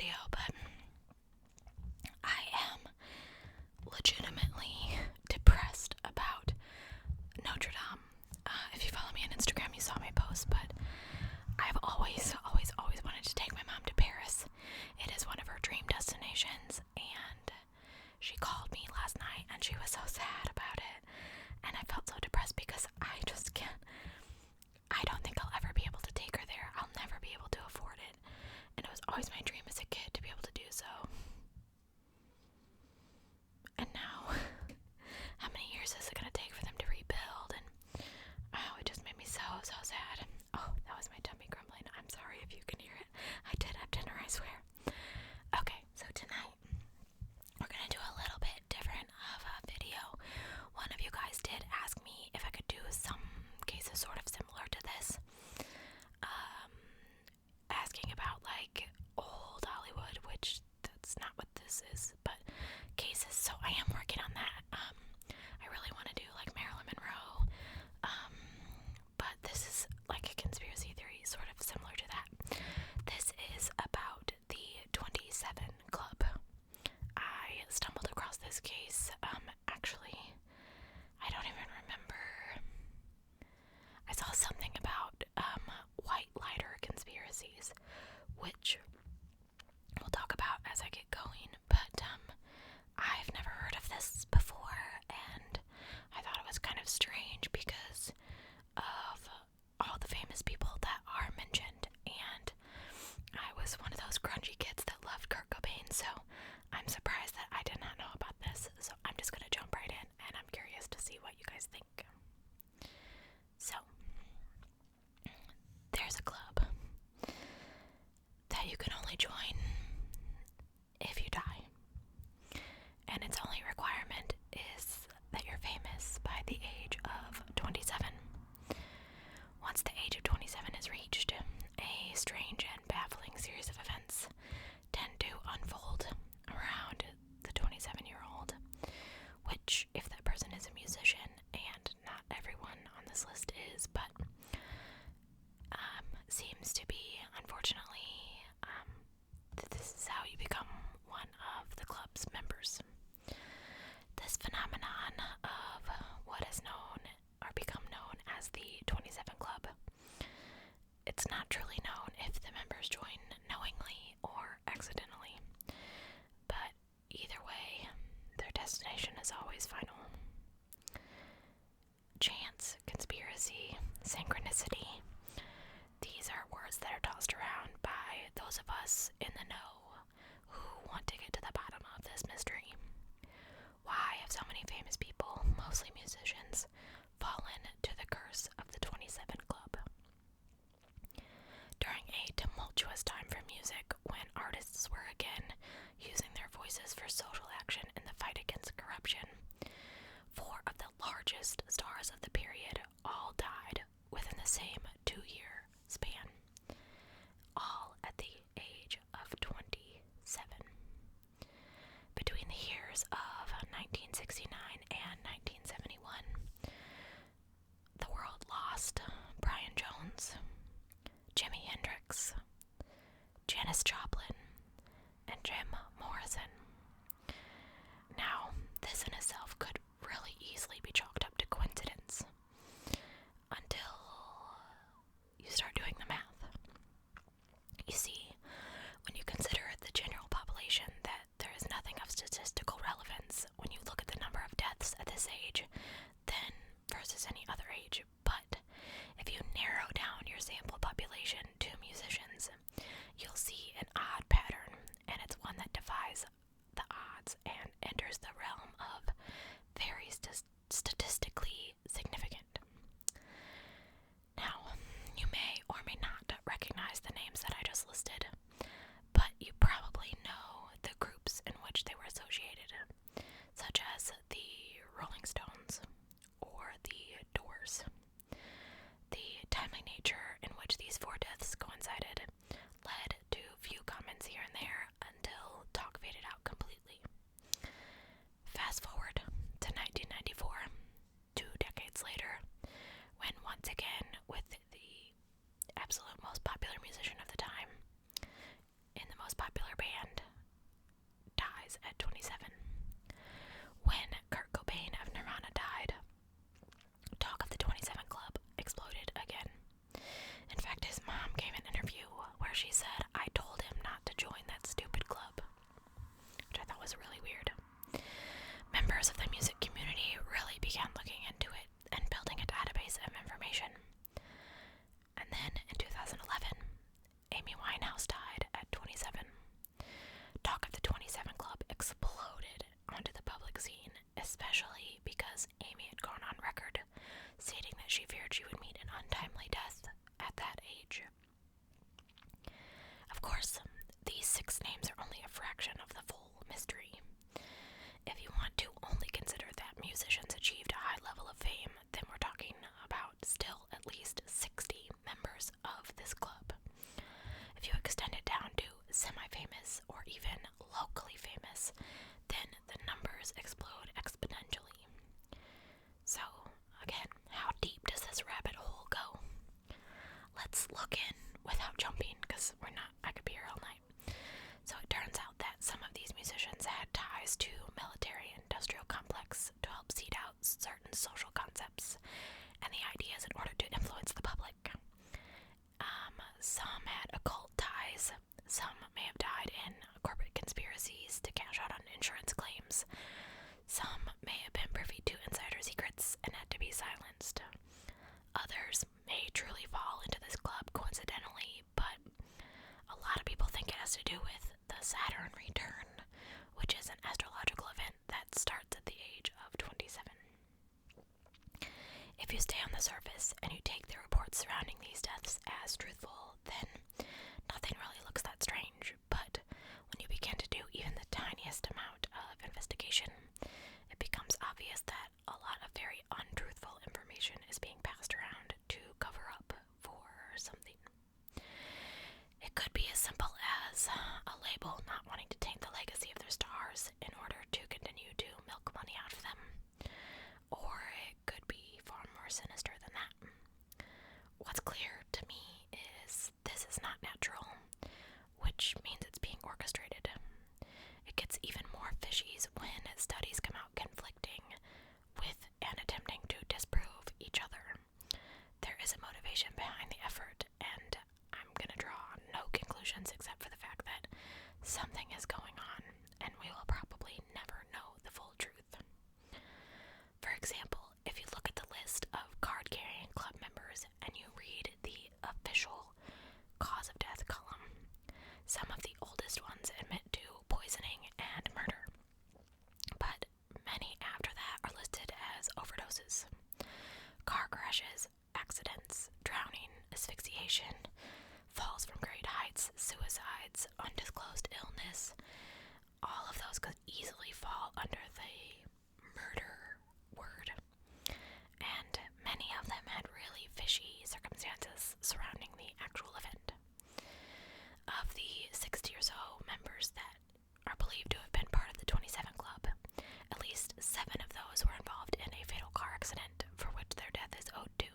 video, but I am legitimately depressed about Notre Dame. If you follow me on Instagram, you saw my post, but I've always wanted to take my mom to Paris. It is one of her dream destinations, and she called me last night, and she was so sad about it, and I felt so depressed because I just can't. I don't think I'll ever be able to take her there. I'll never be able to afford it, and it was always my dream as a kid to be able to do so. And now, how many years is it going to take for them to rebuild? And it just made me so sad. Oh, that was my tummy grumbling. I'm sorry if you can hear it. I did have dinner, I swear. Okay, so tonight we're going to do a little bit different of a video. One of you guys did ask me if I could do some cases sort of similar to this. Asking about like old Hollywood, which that's not what this is, but cases. So I am working on that. I really want to do like Marilyn Monroe, but this is like a conspiracy theory sort of similar to that. This is about the 27 Club. I stumbled across this case. Actually, I don't even remember. I saw something about white lighter conspiracies, which we'll talk about as I get going, but I've never heard of this before, and I thought it was kind of strange because of all the famous people that are mentioned, and I was one of those grungy kids that loved Kurt Cobain, so I'm surprised that I did not know about this. So I'm just going to jump right in, and I'm curious to see what you guys think. So there's a club that you can only join if you die, and its only requirement is that you're famous by the age of 27. Once the age of 27 is reached, a strange and baffling series of events tend to unfold around the 27-year-old, which, if that person is a musician, and not everyone on this list is, but seems to be, unfortunately, this is how you become one of the club's members. This phenomenon of what is known or become known as the 27 Club, it's not truly known if the members join knowingly or accidentally, but either way, their destination is always final. Chance, conspiracy, synchronicity, these are words that are tossed around by those of us in the know who want to get to the bottom of this mystery. Why have so many famous people, mostly musicians, fallen to the curse of the 27 Club? During a tumultuous time for music, when artists were again using their voices for social action in the fight against corruption, 4 of the largest stars of the period all died within the same 2-year span, all at the age of 27. Between the years of 1969 and 1971, the world lost Brian Jones, Jimi Hendrix, Janis Joplin, and Jim Morrison. Now, this in itself could really easily be chalked up to coincidence, Of course, these 6 names are only a fraction of the full mystery. If you want to only consider that musicians achieved a high level of fame, then we're talking about still at least 60 members of this club. If you extend it down to semi-famous or even locally famous, then the numbers explode exponentially. So, again, how deep does this rabbit hole go? Let's look in without jumping, because I could be here all night. So it turns out that some of these musicians had ties to military-industrial complex to help seed out certain social concepts and the ideas in order to influence the public. Some had occult ties. Some may have died in corporate conspiracies to cash out on insurance claims. Some may have been privy to insider secrets and had to be silenced. Others may truly fall into this club coincidentally, but a lot of people think it has to do with the Saturn return, which is an astrological event that starts at the age of 27. If you stay on the surface and you take the reports surrounding these deaths as truthful, then nothing really looks that strange. But when you begin to do even the tiniest amount of investigation, it becomes obvious that a lot of very untruthful information is being passed around to cover up for something. It could be as simple as a label not wanting to taint the legacy of their stars in order to continue to milk money out of them. Or it could be far more sinister than that. What's clear to me is this is not natural, which means it's being orchestrated. It gets even more fishy when studies come out conflicting with and attempting to disprove each other. There is a motivation behind the effort, and I'm going to draw no conclusions except for the fact that something is going on, and we will probably never know the full truth. For example, if you look at the list of card-carrying club members and you read the official cause of death column, some of the oldest ones admit to poisoning and murder, but many after that are listed as overdoses, car crashes, accidents, drowning, asphyxiation, falls from great heights, suicides, undisclosed illness. All of those could easily fall under the murder word, and many of them had really fishy circumstances surrounding the actual event. Of the 60 or so members that are believed to have been part of the 27 Club, at least 7 of those were involved in a fatal car accident for which their death is owed to.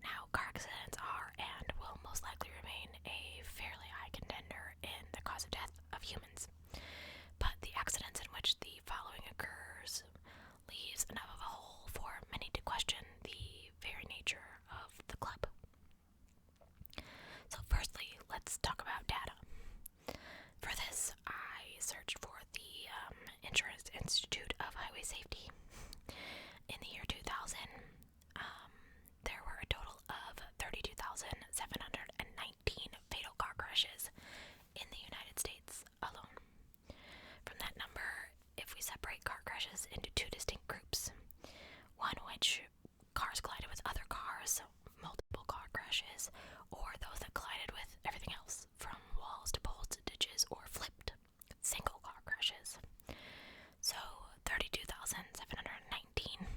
Now, car accidents are and will most likely remain a fairly high contender in the cause of death of humans, but the accidents in which the following occurs leaves enough of a hole for many to question the very nature of the club. So firstly, let's talk about data. For this, I searched for the Insurance Institute of Highway Safety. In the year 2000, there were a total of 32,719 fatal car crashes in the United States alone. From that number, if we separate car crashes into 2 distinct groups, one which cars collided with other cars, multiple car crashes, or those that collided with everything else, from walls to poles to ditches, or flipped, single car crashes. So 32,719.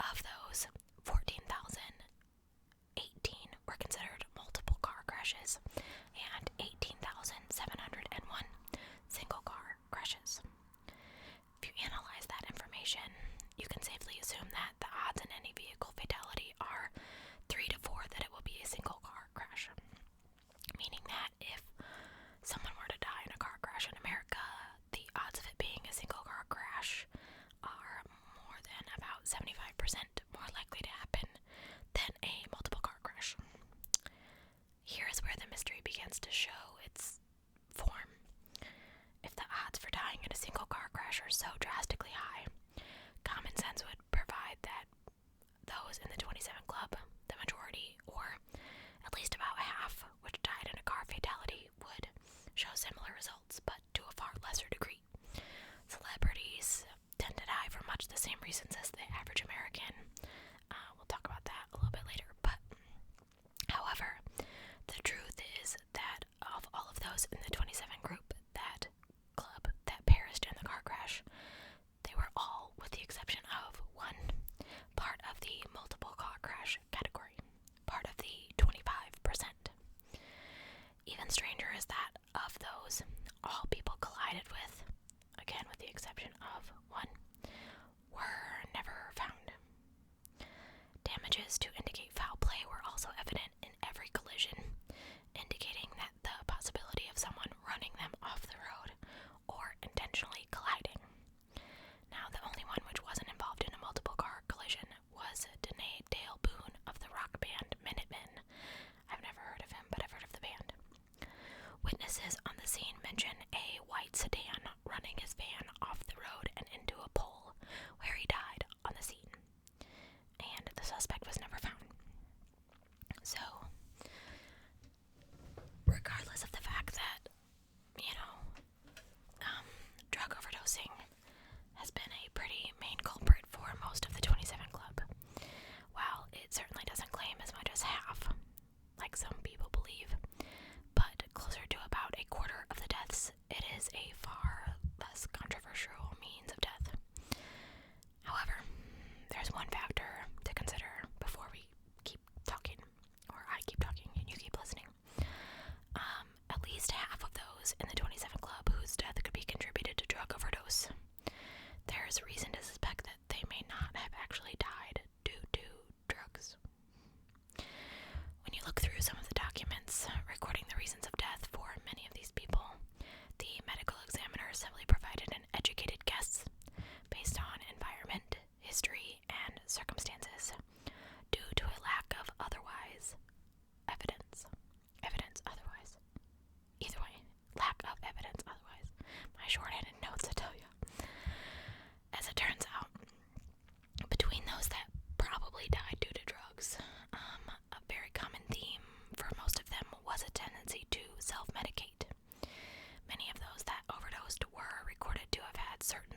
Of those, 14,018 were considered multiple car crashes, and 18,701 single car crashes. If you analyze that information, you can safely assume that the odds in any vehicle fatality are 3 to 4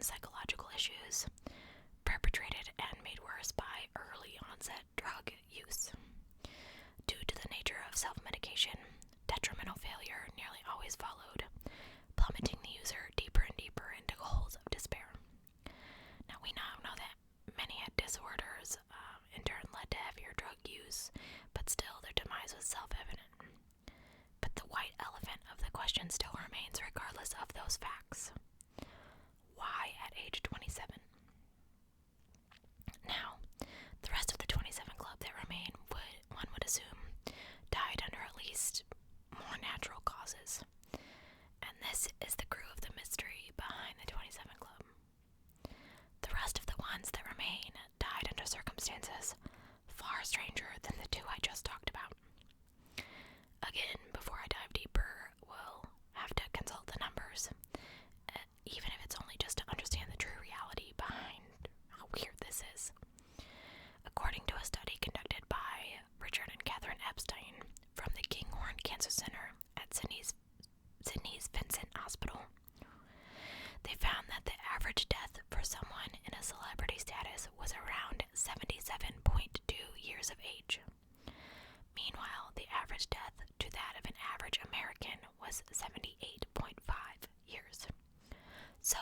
psychological issues, perpetrated and made worse by early onset drug use. Due to the nature of self-medication, detrimental failure nearly always followed, plummeting the user deeper and deeper into holes of despair. Now, we now know that many had disorders, in turn led to heavier drug use, but still their demise was self-evident. But the white elephant of the question still remains regardless of those facts. Why at age 27? Now, the rest of the 27 Club that remain one would assume, died under at least more natural causes. And this is the crew of the mystery behind the 27 Club. The rest of the ones that remain died under circumstances far stranger than the two I just talked about. Again, before I dive deeper, we'll have to consult the numbers, even if it's only just to understand the true reality behind how weird this is. According to a study conducted by Richard and Catherine Epstein from the Kinghorn Cancer Center at Sydney's Vincent Hospital, they found that the average death for someone in a celebrity status was around 77.2 years of age. Meanwhile, the average death to that of an average American was 78.5 years. So,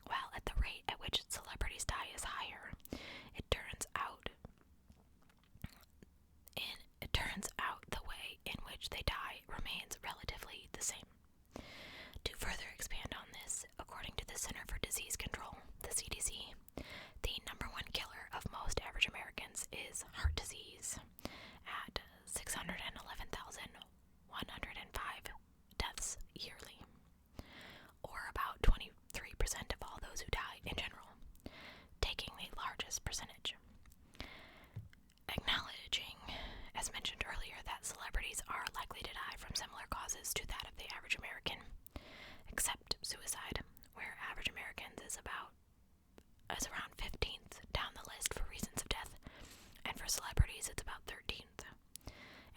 while at the rate at which celebrities die is higher, it turns out the way in which they die remains relatively the same. To further expand on this, according to the Center for Disease Control, the CDC, the number one killer of most average Americans is heart disease, at 611,105 deaths yearly, or about 23% of all those who die in general, taking the largest percentage. Acknowledging, as mentioned earlier, that celebrities are likely to die from similar causes to that of the average American, except suicide, where average Americans is around 15th down the list for reasons of death, and for celebrities it's about 13th.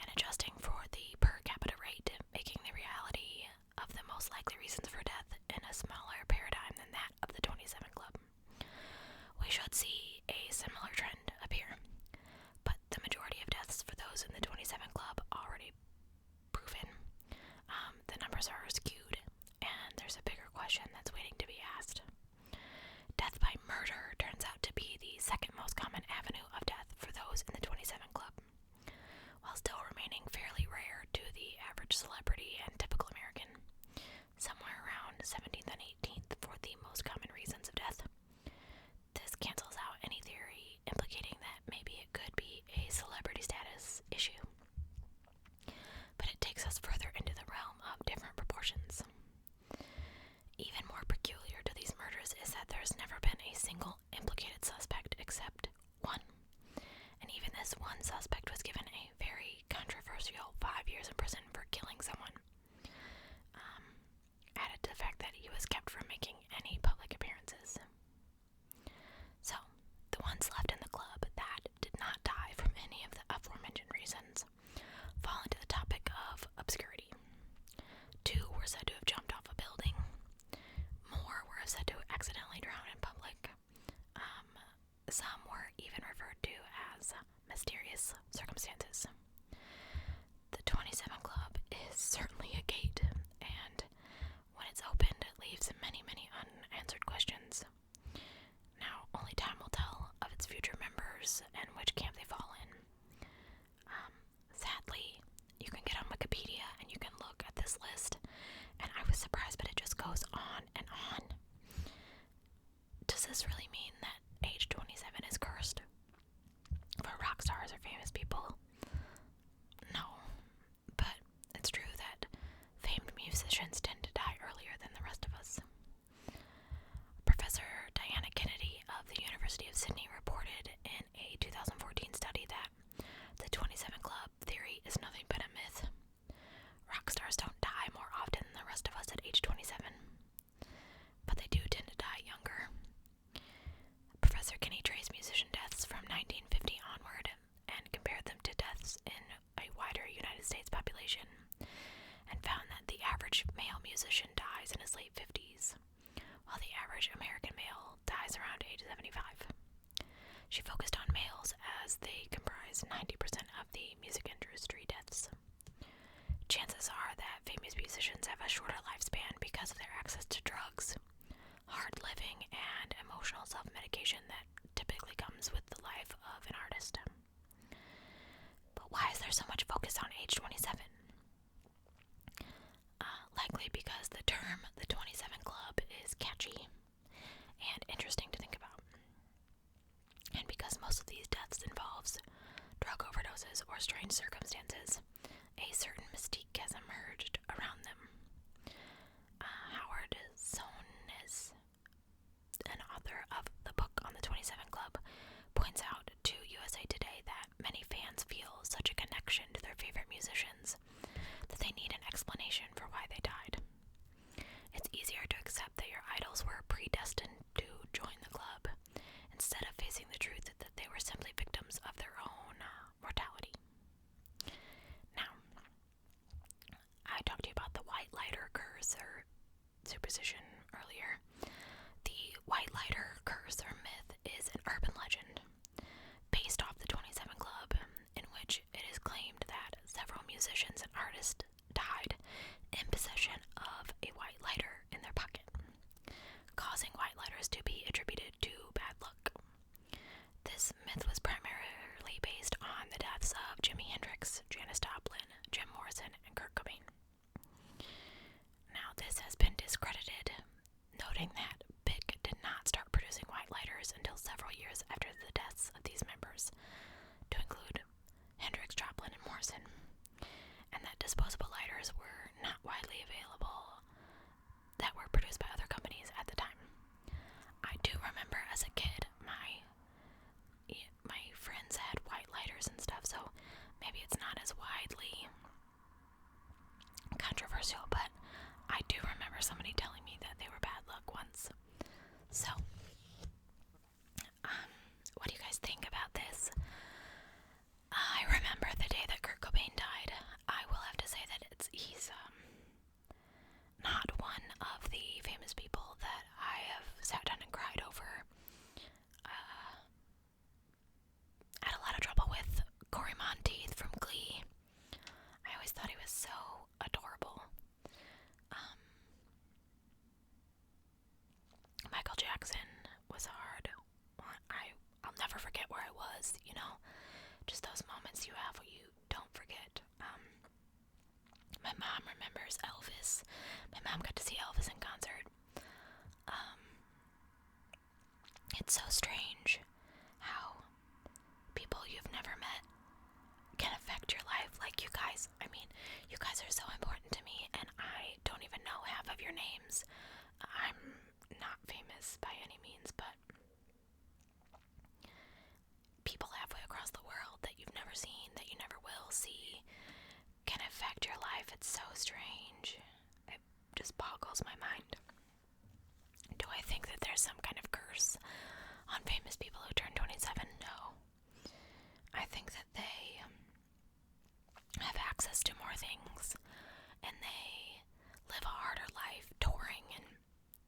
And adjusting for the per capita rate, making the reality of the most likely reasons for death in a smaller paradigm than that of the 27 Club, we should see a similar trend appear. But the majority of deaths for those in the 27 Club already proven. The numbers are skewed, and there's a bigger question that's waiting to be asked. Death by murder turns out to be the second most common avenue of death for those in the 27 Club, while still remaining fairly rare to the average celebrity and typical American, somewhere around 17th and 18th for the most common reasons of death. This cancels out any theory implicating that maybe it could be a celebrity status issue. But it takes us further into the realm of different proportions. Even more peculiar to these murders is that there's never been a single implicated suspect except one. And even this one suspect was given a very controversial 5 years in prison for killing someone. Added to the fact that he was kept from making any public appearances. So, the ones left in the club that did not die from any of the aforementioned reasons fall into the topic of obscurity. 2 were said to have jumped off a building. More were said to accidentally drown in public. Some were even referred to as mysterious circumstances. The 27 Club is certainly a gate, and when it's opened, it leaves many, many unanswered questions. Now, only time will tell of its future members and which camp they fall in. Sadly, you can get on Wikipedia and you can look at this list, and I was surprised, but it just goes on and on. Does this really mean that age 27 is cursed for rock stars or famous people? No, but it's true that famed musicians tend to die earlier than the rest of us. Professor Diana Kennedy of the University of Sydney reported in a 2014 study that the 27 Club theory is nothing but a myth. Rock stars don't die more often than the rest of us at age 27, but they do tend to die younger. Professor Kinney traced musician deaths from 1950 onward and compared them to deaths in a wider United States population, and found that the average male musician dies in his late 50s, while while the average American male dies around age 75. She focused on males as they comprise 90% of the music industry deaths. Chances are that famous musicians have a shorter lifespan because of their access to drugs, hard living, and emotional self-medication that typically comes with the life of an artist. But why is there so much focus on age 27? Likely because the term the 27 Club is catchy and interesting to think about. And because most of these deaths involves drug overdoses or strange circumstances, a certain mystique has emerged around them. Howard Sones, an author of the book on the 27 Club, points out to USA Today that many fans feel such a connection to their favorite musicians that they need an explanation for why they died. It's easier to accept that your idols were predestined to join the club instead of facing the truth that they were simply victims of their own mortality. Now, I talked to you about the white lighter curse or superstition earlier. The white lighter curse or myth is an urban legend based off the 27 Club, in which it is claimed that several musicians and artists died in possession of a white lighter in their pocket, causing white lighters to be attributed to bad luck. This myth was primarily based on the deaths of Jimi Hendrix, Janis Joplin, Jim Morrison, and Kurt Cobain. Now, this has been discredited, noting that Bic did not start producing white lighters until several years after the deaths of these members, to include Hendrix, Joplin, and Morrison, and that disposable lighters were not widely available that were produced by other companies at the time. I do remember as a kid, my friends had white lighters and stuff, so maybe it's not as widely controversial, but I do remember somebody telling me that they were bad luck once. So, what do you guys think about this? I remember the day that Kurt Cobain died. I will have to say that he's not one of the famous people that I have sat down and cried over. I had a lot of trouble with Corey Monteith from Glee. I always thought he was so adorable. Michael Jackson was hard. I'll never forget where I was, just those moments you have where you don't forget. My mom remembers Elvis. My mom got to see Elvis in concert. It's so strange how people you've never met can affect your life. Like you guys, you guys are so important to me, and I don't even know half of your names. I'm not famous by any means, but people halfway across the world that you've never seen, that you never will see, can affect your life. It's so strange. It just boggles my mind. Do I think that there's some kind of curse on famous people who turn 27? No. I think that they have access to more things, and they live a harder life, touring, and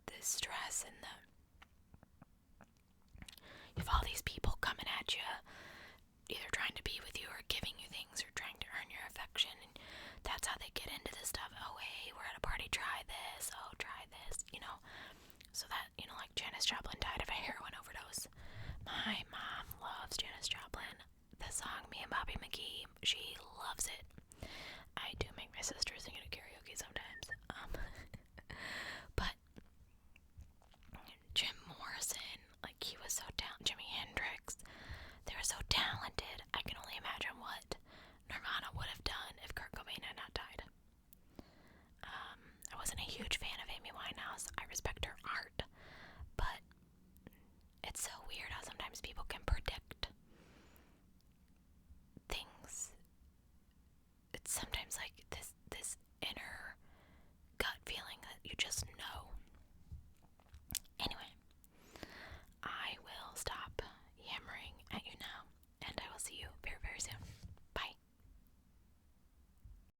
the stress, and you have all these people coming at you, either trying to be with you or giving you things or trying to earn your affection, and that's how they get into this stuff. Oh, hey, we're at a party, try this, oh, try this, so that, like Janis Joplin died of a heroin overdose. My mom loves Janis Joplin. The song Me and Bobby